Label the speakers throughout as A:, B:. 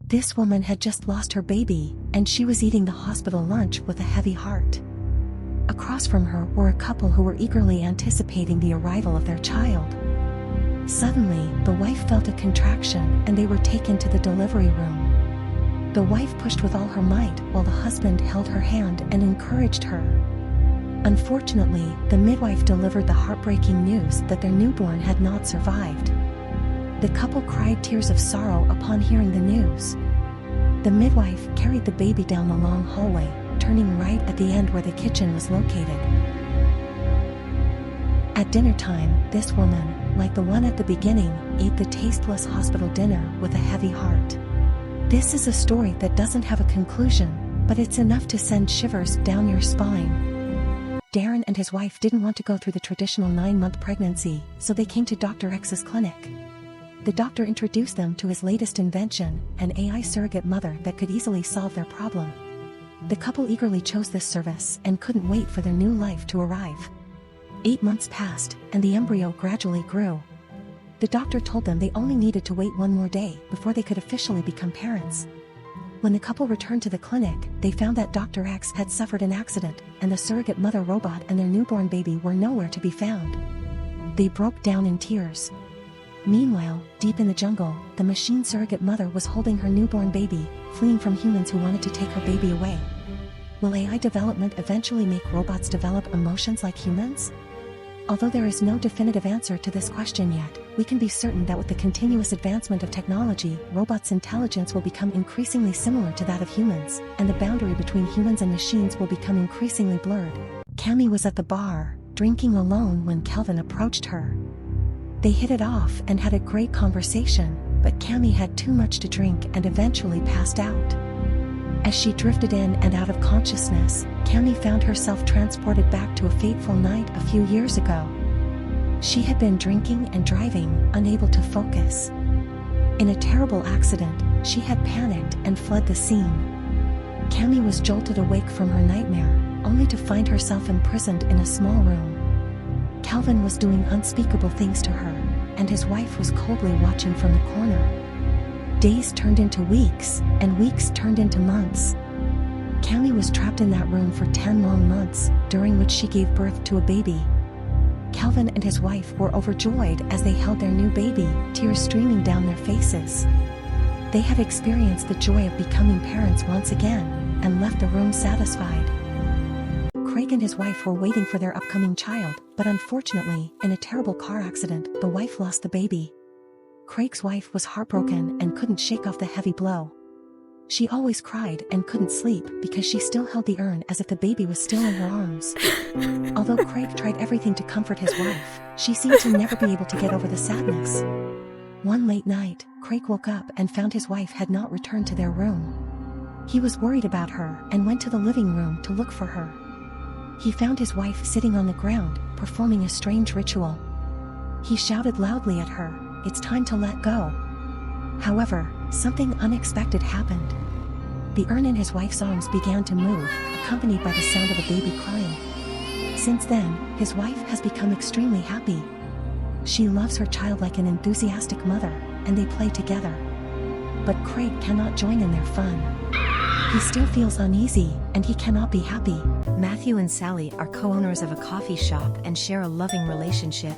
A: This woman had just lost her baby, and she was eating the hospital lunch with a heavy heart. Across from her were a couple who were eagerly anticipating the arrival of their child. Suddenly, the wife felt a contraction and they were taken to the delivery room. The wife pushed with all her might while the husband held her hand and encouraged her. Unfortunately, the midwife delivered the heartbreaking news that their newborn had not survived. The couple cried tears of sorrow upon hearing the news. The midwife carried the baby down the long hallway, turning right at the end where the kitchen was located. At dinner time, this woman, like the one at the beginning, ate the tasteless hospital dinner with a heavy heart. This is a story that doesn't have a conclusion, but it's enough to send shivers down your spine. Darren and his wife didn't want to go through the traditional 9-month pregnancy, so they came to Dr. X's clinic. The doctor introduced them to his latest invention, an AI surrogate mother that could easily solve their problem. The couple eagerly chose this service and couldn't wait for their new life to arrive. 8 months passed, and the embryo gradually grew. The doctor told them they only needed to wait 1 more day before they could officially become parents. When the couple returned to the clinic, they found that Dr. X had suffered an accident, and the surrogate mother robot and their newborn baby were nowhere to be found. They broke down in tears. Meanwhile, deep in the jungle, the machine surrogate mother was holding her newborn baby, fleeing from humans who wanted to take her baby away. Will AI development eventually make robots develop emotions like humans? Although there is no definitive answer to this question yet, we can be certain that with the continuous advancement of technology, robots' intelligence will become increasingly similar to that of humans, and the boundary between humans and machines will become increasingly blurred. Cami was at the bar, drinking alone when Kelvin approached her. They hit it off and had a great conversation, but Cami had too much to drink and eventually passed out. As she drifted in and out of consciousness, Cami found herself transported back to a fateful night a few years ago. She had been drinking and driving, unable to focus. In a terrible accident, she had panicked and fled the scene. Cami was jolted awake from her nightmare, only to find herself imprisoned in a small room. Calvin was doing unspeakable things to her, and his wife was coldly watching from the corner. Days turned into weeks, and weeks turned into months. Cami was trapped in that room for 10 long months, during which she gave birth to a baby. Calvin and his wife were overjoyed as they held their new baby, tears streaming down their faces. They had experienced the joy of becoming parents once again, and left the room satisfied. Craig and his wife were waiting for their upcoming child, but unfortunately, in a terrible car accident, the wife lost the baby. Craig's wife was heartbroken and couldn't shake off the heavy blow. She always cried and couldn't sleep because she still held the urn as if the baby was still in her arms. Although Craig tried everything to comfort his wife, she seemed to never be able to get over the sadness. One late night, Craig woke up and found his wife had not returned to their room. He was worried about her and went to the living room to look for her. He found his wife sitting on the ground, performing a strange ritual. He shouted loudly at her, "It's time to let go." However, something unexpected happened. The urn in his wife's arms began to move, accompanied by the sound of a baby crying. Since then, his wife has become extremely happy. She loves her child like an enthusiastic mother, and they play together. But Craig cannot join in their fun. He still feels uneasy, and he cannot be happy.
B: Matthew and Sally are co-owners of a coffee shop and share a loving relationship.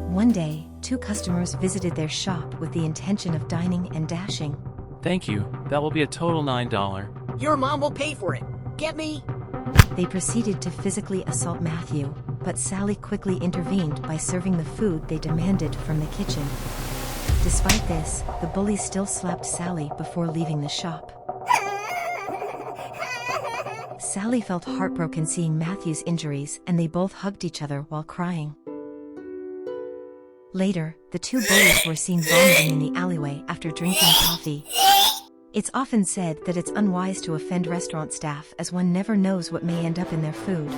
B: One day, 2 customers visited their shop with the intention of dining and dashing.
C: Thank you, that will be a total $9.
D: Your mom will pay for it. Get me?
B: They proceeded to physically assault Matthew, but Sally quickly intervened by serving the food they demanded from the kitchen. Despite this, the bullies still slapped Sally before leaving the shop. Sally felt heartbroken seeing Matthew's injuries, and they both hugged each other while crying. Later, the 2 bullies were seen vomiting in the alleyway after drinking coffee. It's often said that it's unwise to offend restaurant staff as one never knows what may end up in their food.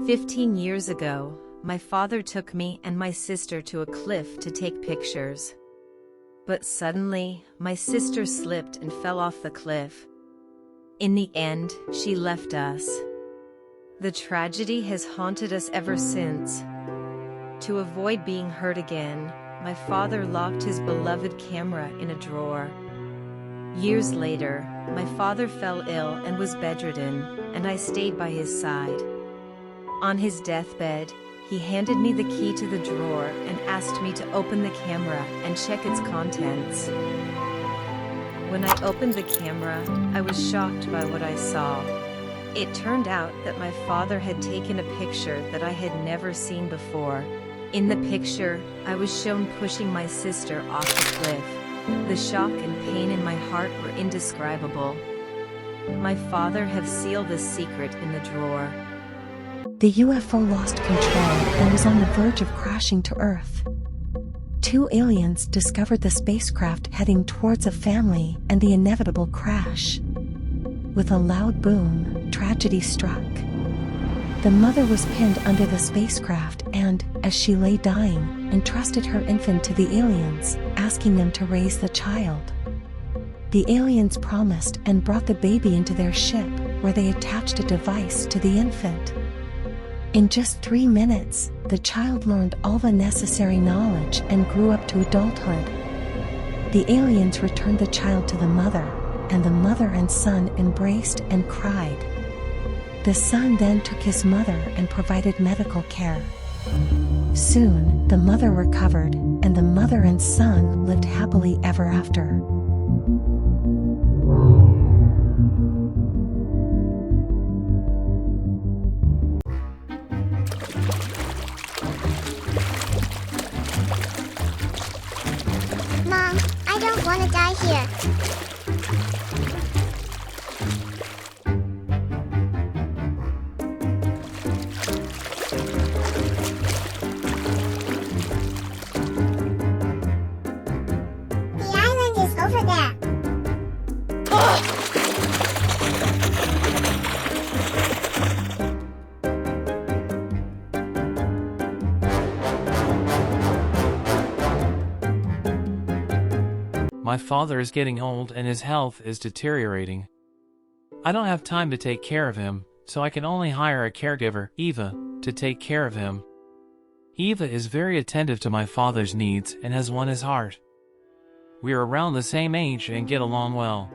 B: 15 years ago, my father took me and my sister to a cliff to take pictures. But suddenly, my sister slipped and fell off the cliff. In the end, she left us. The tragedy has haunted us ever since. To avoid being hurt again, my father locked his beloved camera in a drawer. Years later, my father fell ill and was bedridden, and I stayed by his side. On his deathbed, he handed me the key to the drawer and asked me to open the camera and check its contents. When I opened the camera, I was shocked by what I saw. It turned out that my father had taken a picture that I had never seen before. In the picture, I was shown pushing my sister off the cliff. The shock and pain in my heart were indescribable. My father had sealed the secret in the drawer.
A: The UFO lost control and was on the verge of crashing to Earth. Two aliens discovered the spacecraft heading towards a family and the inevitable crash. With a loud boom, tragedy struck. The mother was pinned under the spacecraft and, as she lay dying, entrusted her infant to the aliens, asking them to raise the child. The aliens promised and brought the baby into their ship, where they attached a device to the infant. In just 3 minutes, the child learned all the necessary knowledge and grew up to adulthood. The aliens returned the child to the mother, and the mother and son embraced and cried. The son then took his mother and provided medical care. Soon, the mother recovered, and the mother and son lived happily ever after.
E: Mom, I don't want to die here. The island is over there.
C: My father is getting old and his health is deteriorating. I don't have time to take care of him, so I can only hire a caregiver, Eva, to take care of him. Eva is very attentive to my father's needs and has won his heart. We are around the same age and get along well.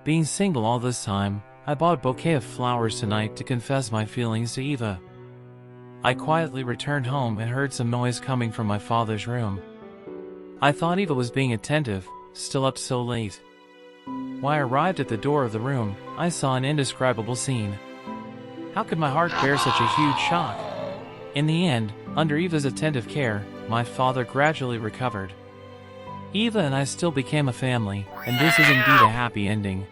C: Being single all this time, I bought a bouquet of flowers tonight to confess my feelings to Eva. I quietly returned home and heard some noise coming from my father's room. I thought Eva was being attentive, still up so late. When I arrived at the door of the room, I saw an indescribable scene. How could my heart bear such a huge shock? In the end, under Eva's attentive care, my father gradually recovered. Eva and I still became a family, and this is indeed a happy ending.